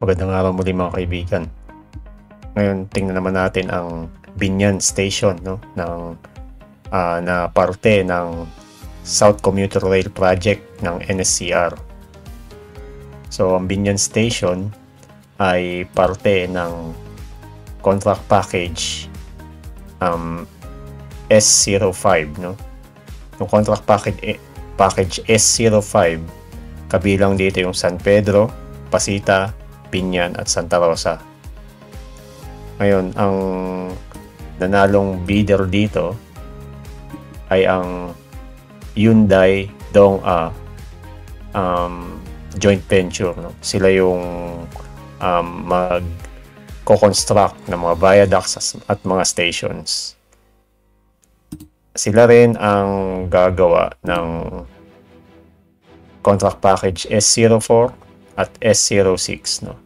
Magandang araw muli mga kaibigan. Ngayon, tingnan naman natin ang Binyan Station, no, na parte ng South Commuter Rail Project ng NSCR. So, ang Binyan Station ay parte ng contract package S05, no? Yung contract package S05, kabilang dito yung San Pedro, Pasita, Binyan at Santa Rosa. Ngayon, ang nanalong bidder dito ay ang Hyundai Dong-A joint venture, no? Sila yung mag-construct ng mga viaducts at mga stations. Sila rin ang gagawa ng contract package S04 at S06, no?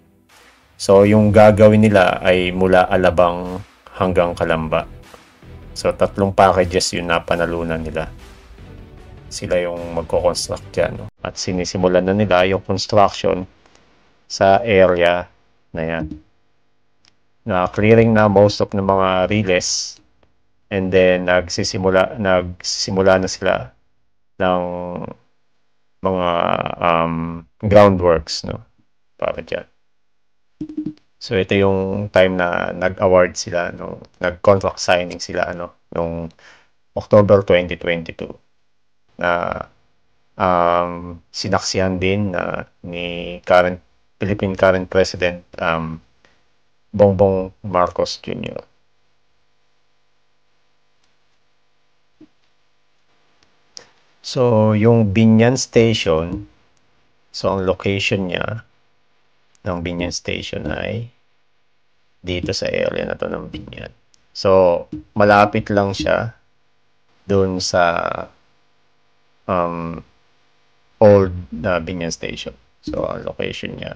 So, yung gagawin nila ay mula Alabang hanggang Calamba. So, 3 packages yun na panalunan nila. Sila yung magko-construct dyan, no? At sinisimulan na nila yung construction sa area na yan. Na-clearing na most of ng mga riles. And then, nagsisimula na sila ng mga groundworks, no? Para dyan. So, ito yung time na nag-award sila, no? Nag-contract signing sila, noong October 2022. Na sinaksihan din ni Philippine current President Bongbong Marcos Jr. So, yung Binyan Station, so ang location niya ng Binyan Station ay dito sa area na to ng Binyan. So, malapit lang siya doon sa old Binyan Station. So, ang location niya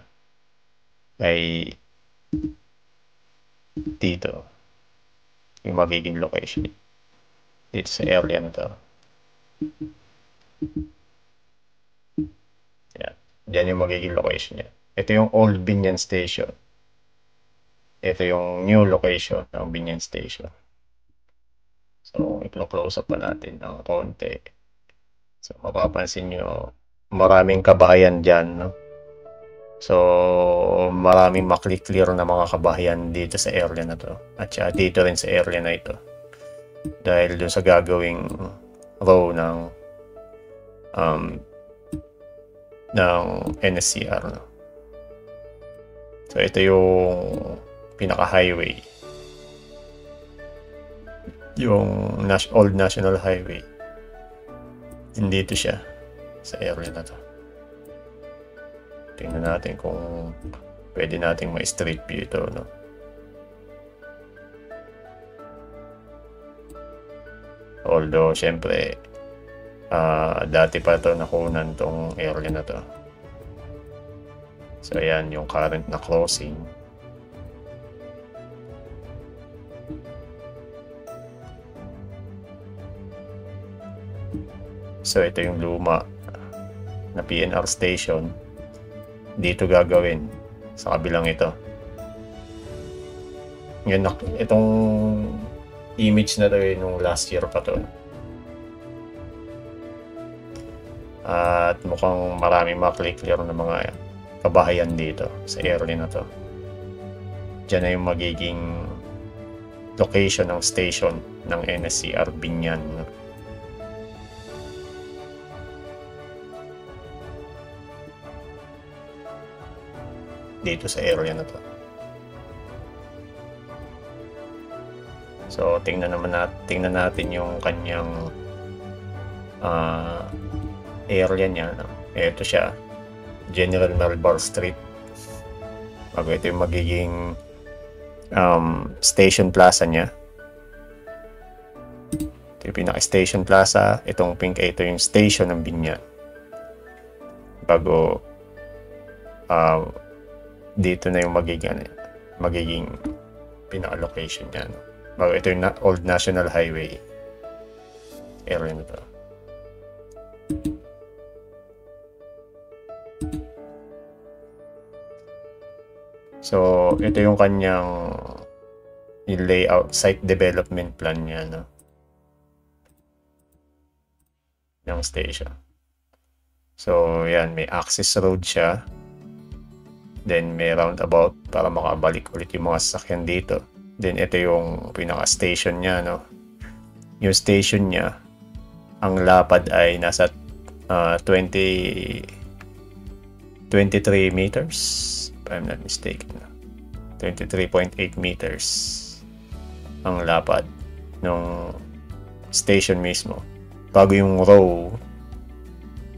ay dito. Yung magiging location dito sa area na to. Yan. Diyan yung magiging location niya. Ito yung old Binyan Station. Ito yung new location ng Binyan Station. So, i-close up pa natin ng konti. So, mapapansin nyo, maraming kabahayan dyan, no? So, maraming makli-clear na mga kabahayan dito sa area na to. At saka dito rin sa area na ito. Dahil doon sa gagawing row ng NSCR, no? So, ito yung pinaka-highway. Yung Old National Highway. Dito siya sa area na to. Tingnan natin kung pwede nating ma-street view ito, no? Although, syempre, dati pa ito nakunan tong area na to. So, ayan yung current na crossing. So, ito yung luma na PNR station. Dito gagawin sa kabilang ito. Ngayon, itong image na to nung last year pa to. At mukhang maraming makli-clear na mga kabahayan dito sa area na to. Diyan na yung magiging location ng station ng NSCR Binyan. Dito sa area na to. So, tingnan natin yung kanyang area niya, no? Ito siya, General Melbar Street. Bago ito yung magiging station plaza niya. Ito yung pinaka-station plaza. Itong pink, ito yung station ng Binyan. Bago dito na yung magiging pinaka-location niya, no? Bago ito yung Old National Highway area na to. So, ito yung kanyang layout, site development plan niya, no? Ng station. So, yan, may access road siya. Then, may roundabout para makabalik ulit yung mga sasakyan dito. Then, ito yung pinaka-station niya, no? Yung station niya, ang lapad ay nasa 23 meters, if I'm not mistaken. 23.8 meters ang lapad ng station mismo. Bago yung row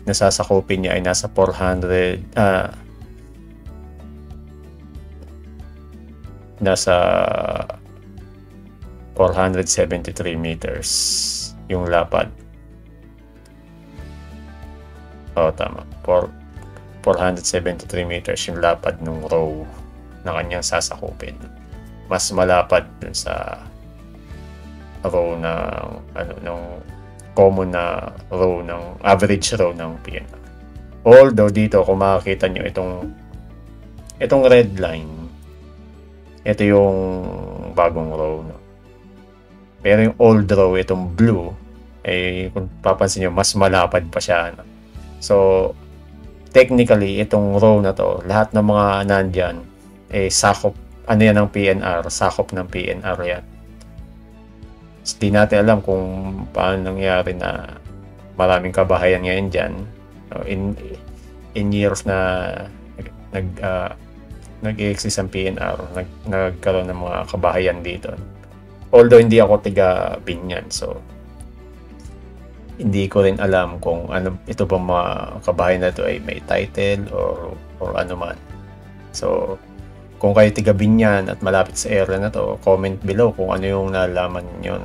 na sasakupin niya ay nasa 400, nasa 473 meters yung lapad. Tama. 473 meters yung lapad ng row na kanyang sasakupin. Mas malapad dun sa row ng common na row ng average row ng PNR. Although dito kung makikita nyo itong red line, ito yung bagong row, no? Pero yung old row, itong blue, kung papansin nyo, mas malapad pa siya, no? So technically itong row na to, lahat ng mga nandyan sakop, yan ng PNR, sakop ng PNR yan. So, di natin alam kung paano nangyari na maraming kabahayan ngayon dyan. In years na nag-exist ang PNR, nagkaroon ng mga kabahayan dito. Although hindi ako tiga Binyan, so hindi ko rin alam kung ano ito ba mga kabahayan na ito ay may title or ano man. So kung kayo tiga Binyan at malapit sa area na to, comment below kung ano yung nalaman niyo.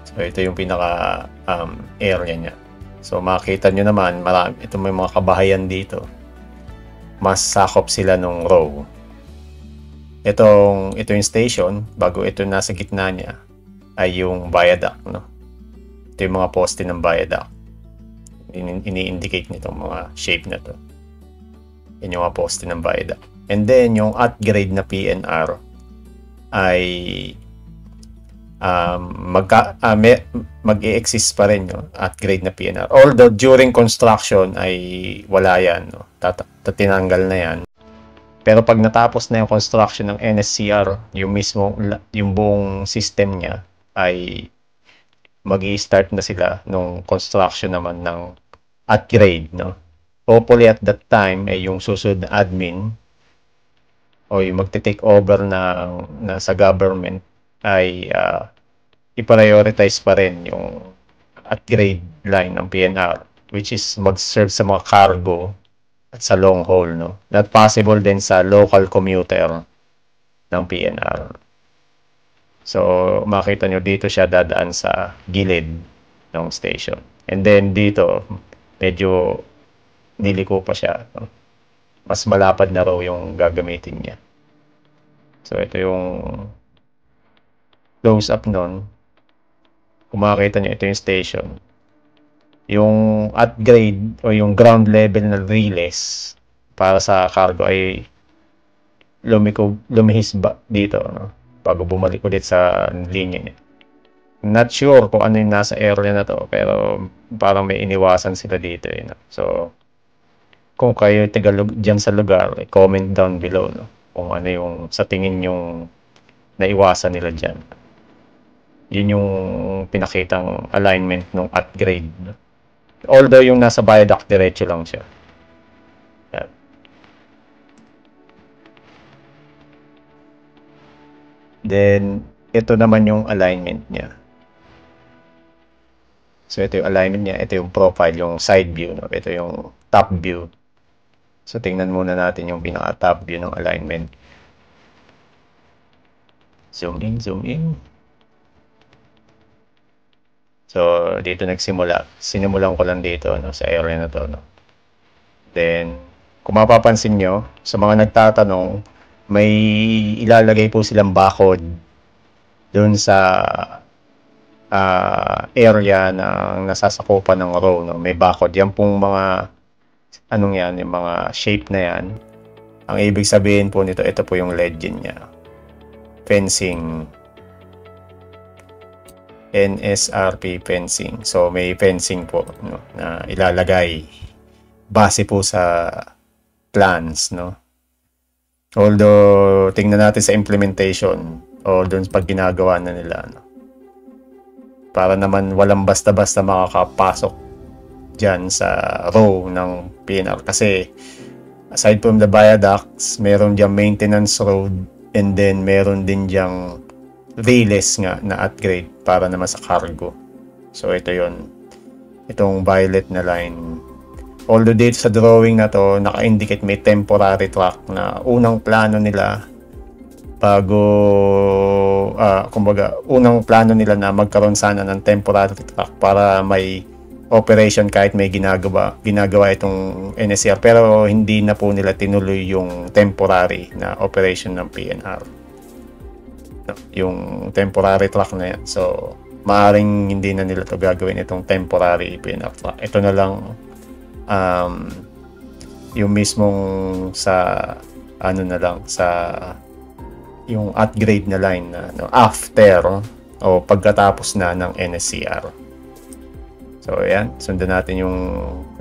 So ito yung pinaka area niya. So makita nyo naman, ito may mga kabahayan dito. Mas sakop sila nung row. Ito yung station, bago ito nasa gitna niya ay yung viaduct, no? Ito yung mga poste ng viaduct. Ini-indicate nitong mga shape na to. Yan yung mga poste ng viaduct. And then yung upgrade na PNR ay mag-e-exist pa rin yung upgrade na PNR. Although during construction ay wala yan, no? Tinanggal na yan. Pero pag natapos na yung construction ng NSCR, yung buong system niya ay mag-i-start na sila nung construction naman ng upgrade, no? Hopefully at that time ay yung susunod na admin o yung magte-take over na sa government ay i-prioritize pa rin yung upgrade line ng PNR, which is mag-serve sa mga cargo at sa long haul, no? Not possible din sa local commuter ng PNR. So makita nyo dito siya dadaan sa gilid ng station. And then dito medyo niliko pa siya, no? Mas malapad na raw yung gagamitin niya. So ito yung close up nun. Kung makikita nyo, ito yung station. Yung upgrade o yung ground level na relays para sa cargo ay lumihis dito, no? Bago bumalik ulit sa linya niya. Not sure kung ano yung nasa area na to, pero parang may iniwasan sila dito, no? So kung kayo tagalog dyan sa lugar, comment down below, no? Kung ano yung sa tingin yung naiwasan nila dyan. Yun yung pinakitang alignment ng upgrade, no? Although yung nasa viaduct diretso lang siya. Yan. Then ito naman yung alignment niya. So ito yung alignment niya, ito yung profile, yung side view, no? Ito yung top view. So tingnan muna natin yung pinaka top view ng alignment. Zoom in, zoom in. So dito nagsimula. Sinimulan ko lang dito, no, sa area na to, no. Then kung mapapansin nyo, sa mga nagtatanong, may ilalagay po silang barcode doon sa area na nasasakupan ng row, no. May barcode. Yan pong mga anong yan, yung mga shape na yan Ang ibig sabihin po nito, ito po yung legend niya. Fencing. NSRP fencing. So may fencing po, no, na ilalagay base po sa plans, no. Although tingnan natin sa implementation o doon pag ginagawa na nila, no, para naman walang basta-basta makakapasok dyan sa row ng PNR, kasi aside from the viaducts, meron diyang maintenance road, and then meron din diyang relays nga na upgrade para naman sa cargo. So ito yon, itong violet na line. Although dito sa drawing na to, naka-indicate may temporary track na unang plano nila bago, kumbaga, unang plano nila na magkaroon sana ng temporary track para may operation kahit may ginagawa itong NSCR, pero hindi na po nila tinuloy yung temporary na operation ng PNR, yung temporary track na yan. So maaring hindi na nila to gagawin, itong temporary PNR track. Ito na lang yung mismong sa ano na lang, sa yung upgrade na line na after o pagkatapos na ng NSCR. So ayan, sundan natin yung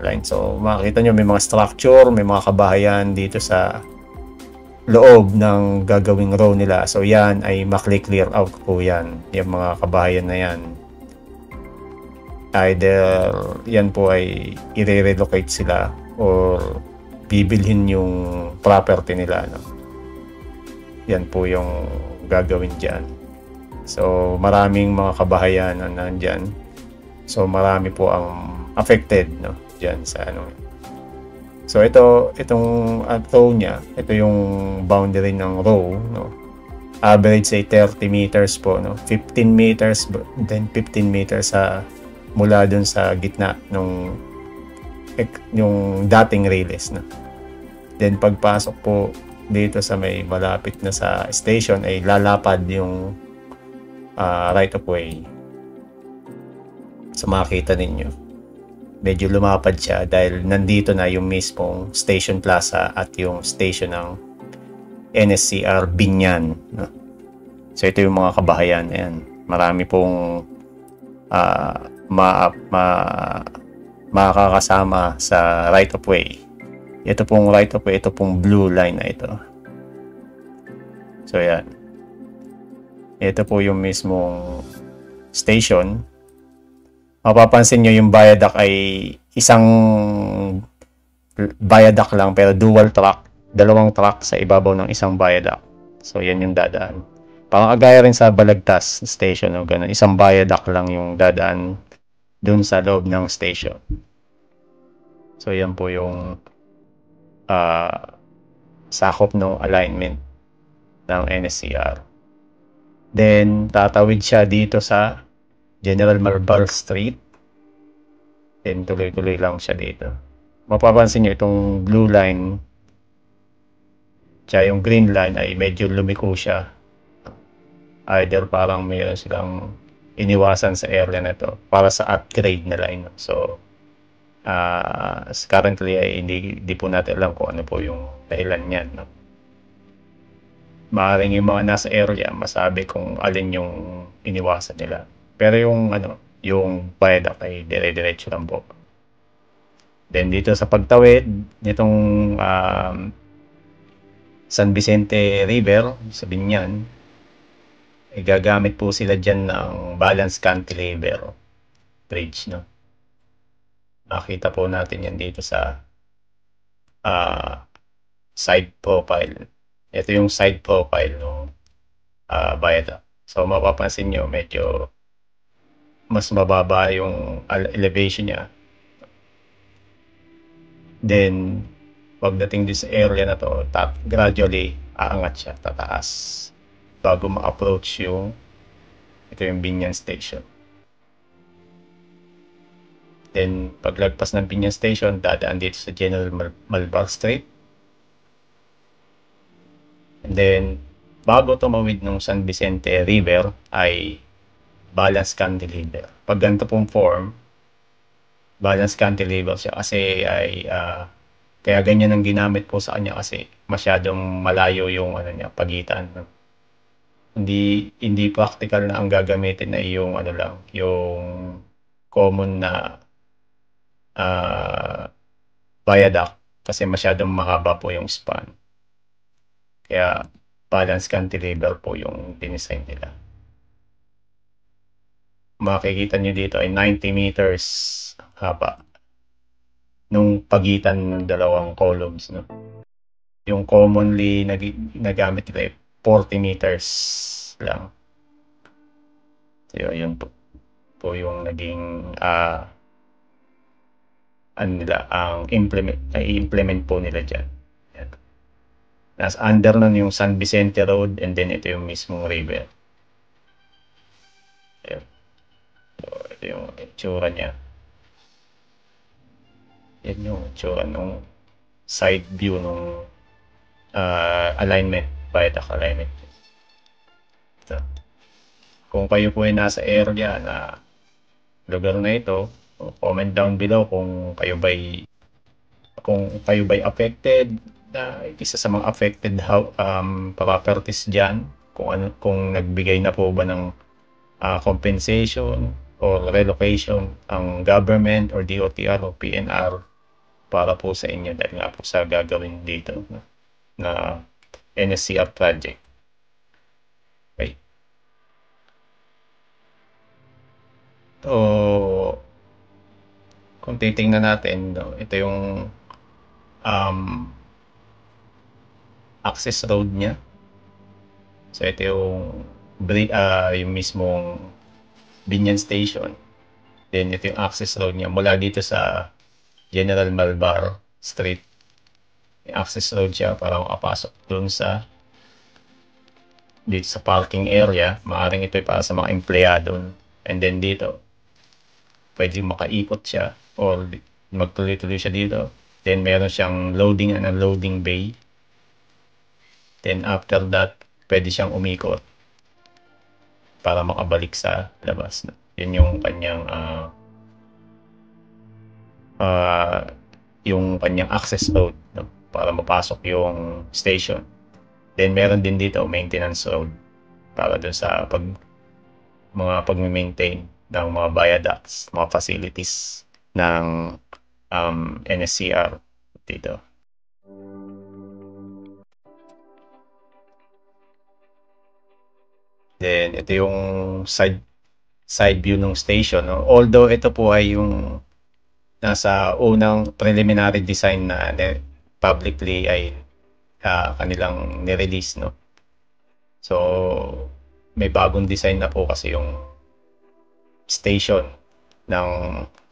line. So makikita nyo may mga structure, may mga kabahayan dito sa loob ng gagawing row nila. So yan ay makli-clear out po yan, yung mga kabahayan na yan. Either yan po ay i-relocate sila or bibilhin yung property nila, no? Yan po yung gagawin dyan. So maraming mga kabahayan na nandyan. So marami po ang affected, no, dyan sa ano. So itong row niya, ito yung boundary ng row, no. Average say 30 meters po, no. 15 meters, then 15 meters sa mula dun sa gitna nung yung dating relays, no. Then pagpasok po dito sa may malapit na sa station ay lalapad yung right of way. So makikita ninyo, medyo lumapad siya dahil nandito na yung mismong station plaza at yung station ng NSCR Binyan, no? So ito yung mga kabahayan. Ayan, marami pong makakasama sa right of way. Ito pong right of way, ito pong blue line na ito. So yan, ito po yung mismong station. Mapapansin nyo yung viaduct ay isang viaduct lang pero dual track, dalawang track sa ibabaw ng isang viaduct. So yan yung dadaan. Parang agaya rin sa Balagtas station o ganun, isang viaduct lang yung dadaan dun sa loob ng station. So yan po yung sakop no alignment ng NSCR. Then tatawid siya dito sa General Marbal Street. Then tuloy-tuloy lang siya dito. Mapapansin nyo itong blue line tsaka yung green line ay medyo lumiko siya. Either parang mayroon silang iniwasan sa area na to para sa upgrade na line. So currently ay hindi po natin alam kung ano po yung dahilan niyan, no? Maaaring yung mga nasa area masabi kung alin yung iniwasan nila. Pero yung viaduct ay dire-diretso lang po. Then dito sa pagtawid nitong San Vicente River sa Binyan, ay gagamit po sila dyan ng balance cantilever bridge, no? Nakita po natin yan dito sa side profile. Ito yung side profile ng viaduct. So mapapansin nyo medyo mas mababa yung elevation niya. Then pagdating din sa area na to, gradually aangat siya, tataas bago ma-approach yung Binyan Station. Then paglagpas ng Binyan Station, dadaan dito sa General Marbal Street. And then bago tumawid ng San Vicente River ay balance cantilever. Pag ganito pong form, balance cantilever siya kasi ay Kaya ganyan ang ginamit po sa kanya kasi masyadong malayo yung ano niya, pagitan. No? Hindi practical na ang gagamitin ay yung ano lang, yung common na viaduct kasi masyadong mahaba po yung span. Kaya balance cantilever po yung dinesign nila. Makikita nyo dito ay 90 meters haba nung pagitan ng dalawang columns. No? Yung commonly nagamit nila ay 40 meters lang. So, yun po yung naging ano nila, ang implement po nila dyan. Yan. Nas under nun yung San Vicente Road and then ito yung mismong river. Ayan. So, ito yung itsura niya. Yan yung itsura nung side view nung alignment, viaduct alignment. So, kung kayo po ay nasa area na lugar na ito, comment down below kung kayo ba'y affected, isa sa mga affected properties dyan, kung nagbigay na po ba ng compensation or relocation ang government or DOTR o PNR para po sa inyo dahil nga po sa gagawin dito na NSCR project. Okay. So, kung titingnan natin, no, ito yung access road niya. So, ito yung mismong Binyan Station. Then, ito yung access road niya mula dito sa General Malvar Street. May access road siya para makapasok dun dito sa parking area. Maaaring ito ay para sa mga empleyado. And then dito, pwede makaikot siya or magtuloy-tuloy siya dito. Then meron siyang loading and unloading bay. Then after that, pwede siyang umikot para makabalik sa labas. Yun yung kanyang access road, no? Para mapasok yung station. Then meron din dito maintenance road para dun sa mga pag-maintain ng mga viaducts, mga facilities ng NSCR dito. Then ito yung side view ng station. No? Although ito po ay yung nasa unang preliminary design na publicly ay kanilang nirelease, no? So, may bagong design na po kasi yung station ng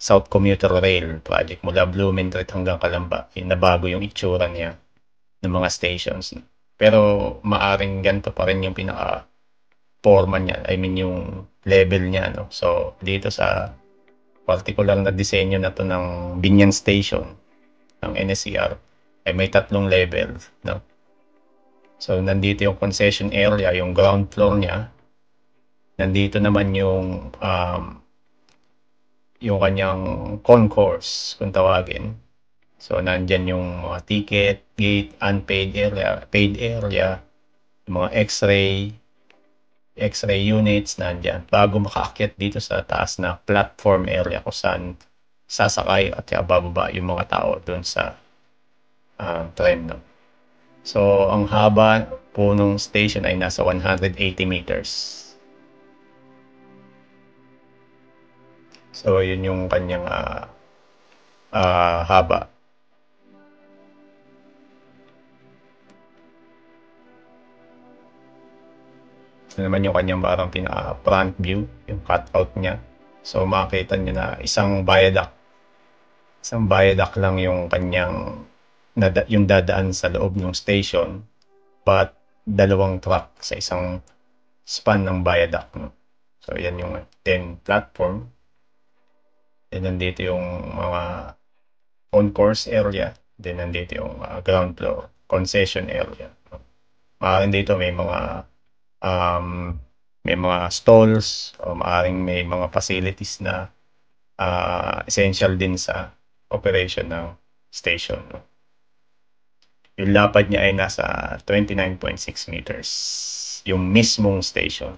South Commuter Rail project mula Blumentritt hanggang Calamba. Nabago yung itsura niya ng mga stations. Pero maaring ganito pa rin yung pinaka-forma niya. I mean yung level niya. No? So, dito sa particular na disenyo na to ng Binyan Station ng NSCR ay may 3 level. No? So, nandito yung concession area, yung ground floor niya. Nandito naman yung kanyang concourse, kung tawagin. So, nandyan yung mga ticket, gate, unpaid area, paid area, yung mga x-ray units, nandyan. Bago makaakyat dito sa taas na platform area kung saan sasakay at bababa yung mga tao doon sa train. No? So, ang haba po ng station ay nasa 180 meters. So, yun yung kanyang haba. Ito naman yung kanyang parang front view, yung cutout niya. So, makikita nyo na isang viaduct lang yung kanyang yung dadaan sa loob ng station, but 2 track sa isang span ng viaduct. No? So, yan yung 10 platform. Then, nandito yung mga on-course area. Then, nandito yung ground floor, concession area. No? Maaaring dito may mga stalls o maaaring may mga facilities na essential din sa operation ng station. No? Yung lapad niya ay nasa 29.6 meters. Yung mismong station.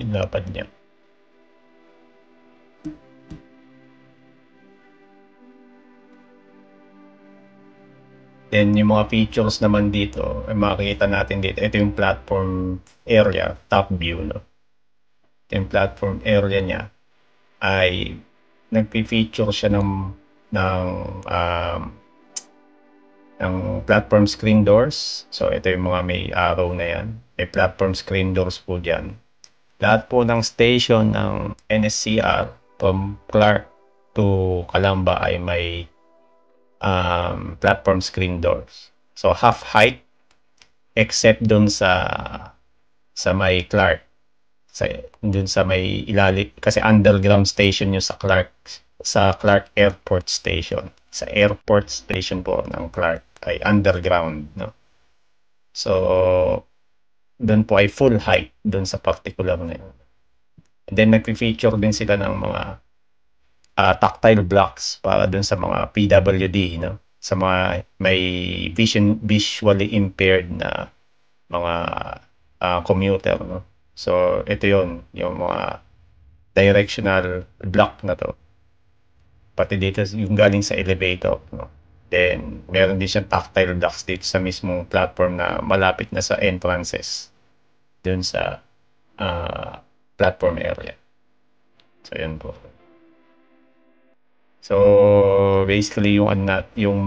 Yung lapad niya. Then, yung mga features naman dito, ay makikita natin dito. Ito yung platform area, top view, no? Yung platform area niya ay nagpi-feature siya ng um, ng platform screen doors. So, ito yung mga may arrow na yan. May platform screen doors po dyan. Lahat po ng station ng NSCR from Clark to Calamba ay may platform screen doors. So, half height except dun sa may Clark. Dun sa may ilalim. Kasi underground station yung sa Clark Airport Station. Sa airport station po ng Clark ay underground, no? So, doon po ay full height doon sa particular na yun. And then, nag-feature din sila ng mga tactile blocks para doon sa mga PWD, no? Sa mga may visually impaired na mga commuter, no? So, ito yun, yung mga directional block na to. Pati dito yung galing sa elevator, no? Then, meron din siyang tactile blocks dito sa mismong platform na malapit na sa entrances dun sa platform area. So, yun po. So, basically, yung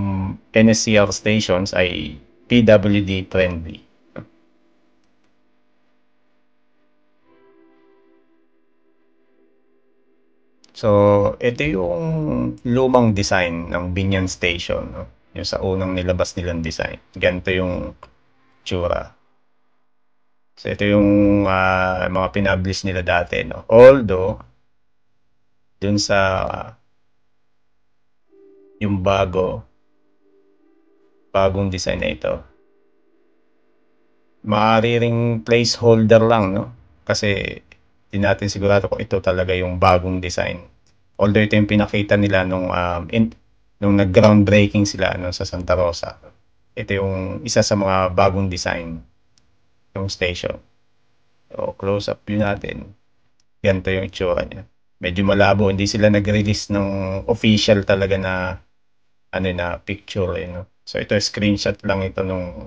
NSCR stations ay PWD friendly. So, ito yung lumang design ng Binyan Station, no? Yung sa unang nilabas nilang design. Ganito yung tsura. So, ito yung mga pinablis nila dati, no? Although, dun sa yung bagong design na ito, maaari ring placeholder lang, no? Kasi di natin sigurado kung ito talaga yung bagong design. Although ito yung pinakita nila nung nag-groundbreaking sila sa Santa Rosa. Ito yung isa sa mga bagong design ng station. So, close up view natin. Ganito yung itsura niya. Medyo malabo, hindi sila nag-release ng official talaga na picture, no? So, ito screenshot lang ito nung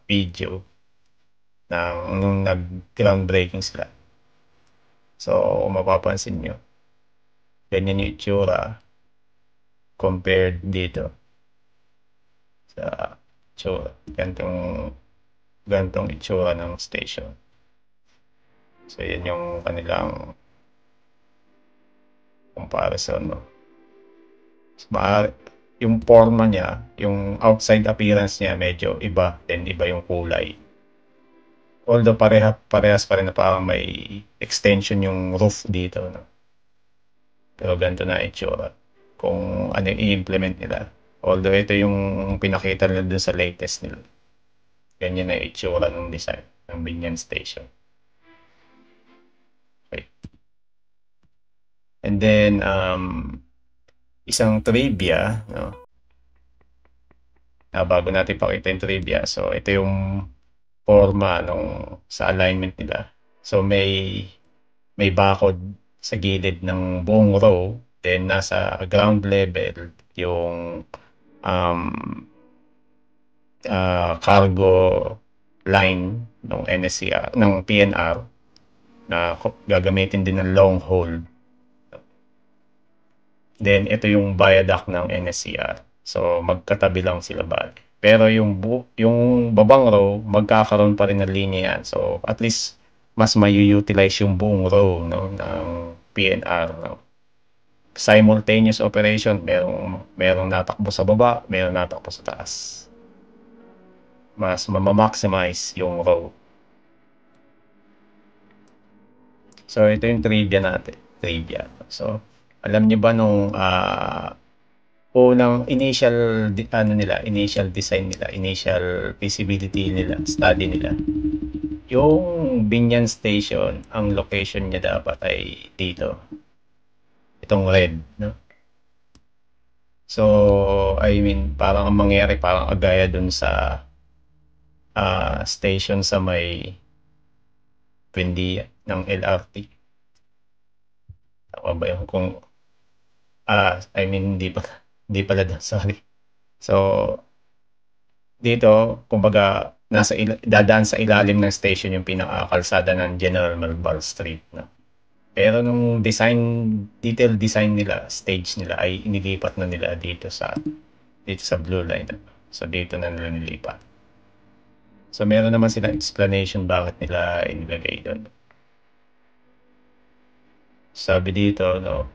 video nung nag-groundbreaking sila. So, kung mapapansin nyo, ganyan yung itsura compared dito sa itsura. Gantong itsura ng station. So, yan yung kanilang comparison, no? Yung forma niya, yung outside appearance niya, medyo iba, then iba yung kulay. Although parehas pa rin na parang may extension yung roof dito, no? Pero ganito na itsura kung ano yung i-implement nila. Although ito yung pinakita nila dun sa latest nila. Ganyan na itsura ng design ng Binyan Station. Okay. And then, isang trivia, no? Bago natin pakita yung trivia. So, ito yung forma sa alignment nila. So, may bakod sa gilid ng buong row. Then, nasa ground level, yung cargo line ng NSCR, ng PNR, na gagamitin din ng long hold. Then, ito yung viaduct ng NSCR. So, magkatabi lang sila ba. Pero yung babang row, magkakaroon pa rin ng linya yan. So, at least, mas may-utilize yung buong row, no, ng PNR. No? Simultaneous operation, merong natakbo sa baba, merong natakbo sa taas. Mas maximize yung row. So, ito yung trivia natin. So, alam niyo ba nung unang initial design nila, initial feasibility nila, study nila, yung Binyan Station, ang location niya dapat ay dito. Itong red, no? So, I mean, parang ang mangyari, parang agaya dun sa station sa may Buendia ng LRT. Tama ba yun? Kung, I mean, hindi pala dun, sorry. So, dito, kumbaga, dadaan sa ilalim ng station yung pinakakalsada ng General Malvar Street. No? Pero nung detail design nila, stage nila, ay inilipat na nila dito sa Blue Line. So, dito na nila nilipat. So, meron naman silang explanation bakit nila inilagay doon. Sabi dito, no,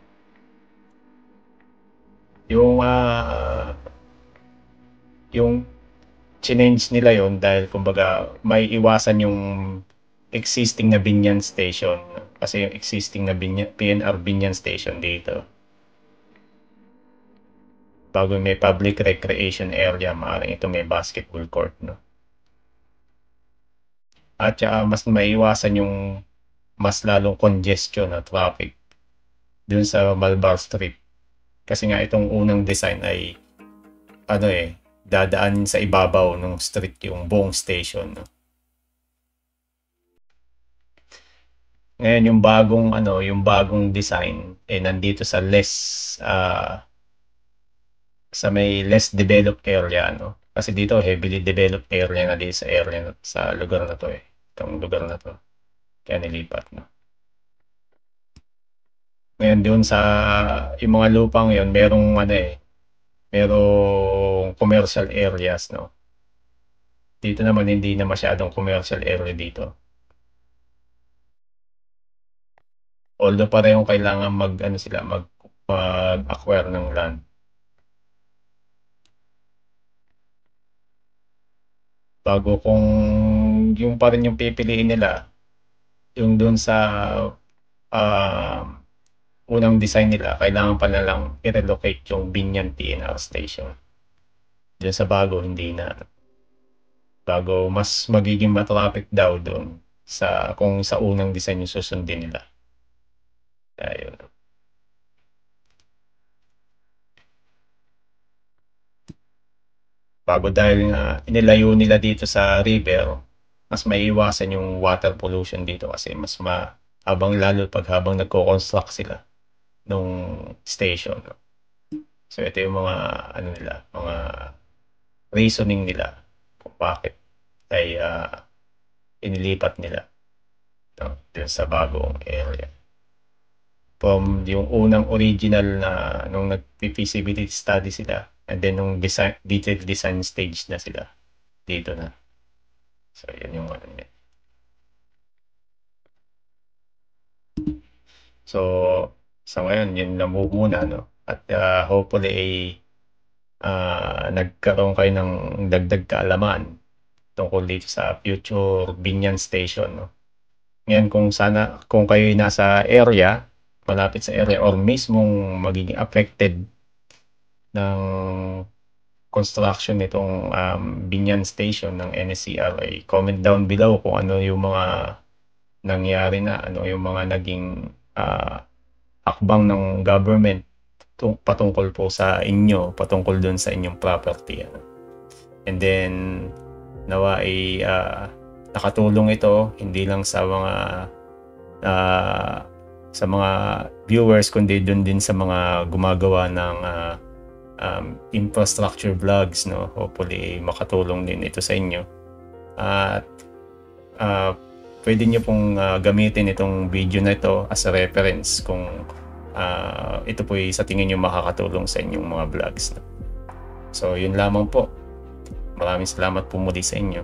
yung yung change nila yon dahil kumbaga may iwasan yung existing na Binyan Station. Kasi yung existing na PNR Binyan Station dito, bago may public recreation area, maaaring ito may basketball court, no? At saka mas maiwasan yung mas lalong congestion na traffic dun sa Malbar Street. Kasi nga itong unang design ay dadaan sa ibabaw ng street yung buong station, no? Ngayon yung bagong design nandito sa may less developed area, no? Kasi dito heavily developed area na dito sa lugar na to. Itong lugar na to. Kaya nilipat, no? Ngayon doon sa yung mga lupang yon, merong commercial areas, no? Dito naman hindi na masyadong commercial area dito. Although parehong kailangan mag-acquire ng land. Bago kung yung pa rin yung pipiliin nila, yung doon sa ah, unang design nila, kailangan pa na lang i-relocate yung Binyan PNR Station. Diyan sa bago, hindi na. Bago, mas magiging matraffic daw doon kung sa unang design yung susundin nila. Ayun. Bago dahil nga inilayo nila dito sa river, mas maiiwasan yung water pollution dito kasi habang nagko-construct sila nung station. So ito yung mga mga reasoning nila kung bakit ay inilipat nila dun sa bagong area. From yung unang original na nung nag-feasibility study sila, and then nung detailed design stage na sila, dito na. So yun yung niya. So sa ngayon, yun lang muna, no? At hopefully nagkaroon kayo ng dagdag kaalaman tungkol dito sa future Binyan Station, no? Ngayon kung kayo nasa area, malapit sa area or mismong magiging affected ng construction nitong Binyan Station ng NSCR, ay comment down below kung ano yung mga nangyari na, ano yung mga naging hakbang ng government patungkol po sa inyo, patungkol dun sa inyong property. And then nawa ay nakatulong ito hindi lang sa mga viewers, kundi dun din sa mga gumagawa ng infrastructure vlogs, no? Hopefully makatulong din ito sa inyo. At pwede nyo pong gamitin itong video na ito as a reference kung ito po ay sa tingin nyo makakatulong sa inyong mga vlogs, no? So yun lamang po. Maraming salamat po muli sa inyo.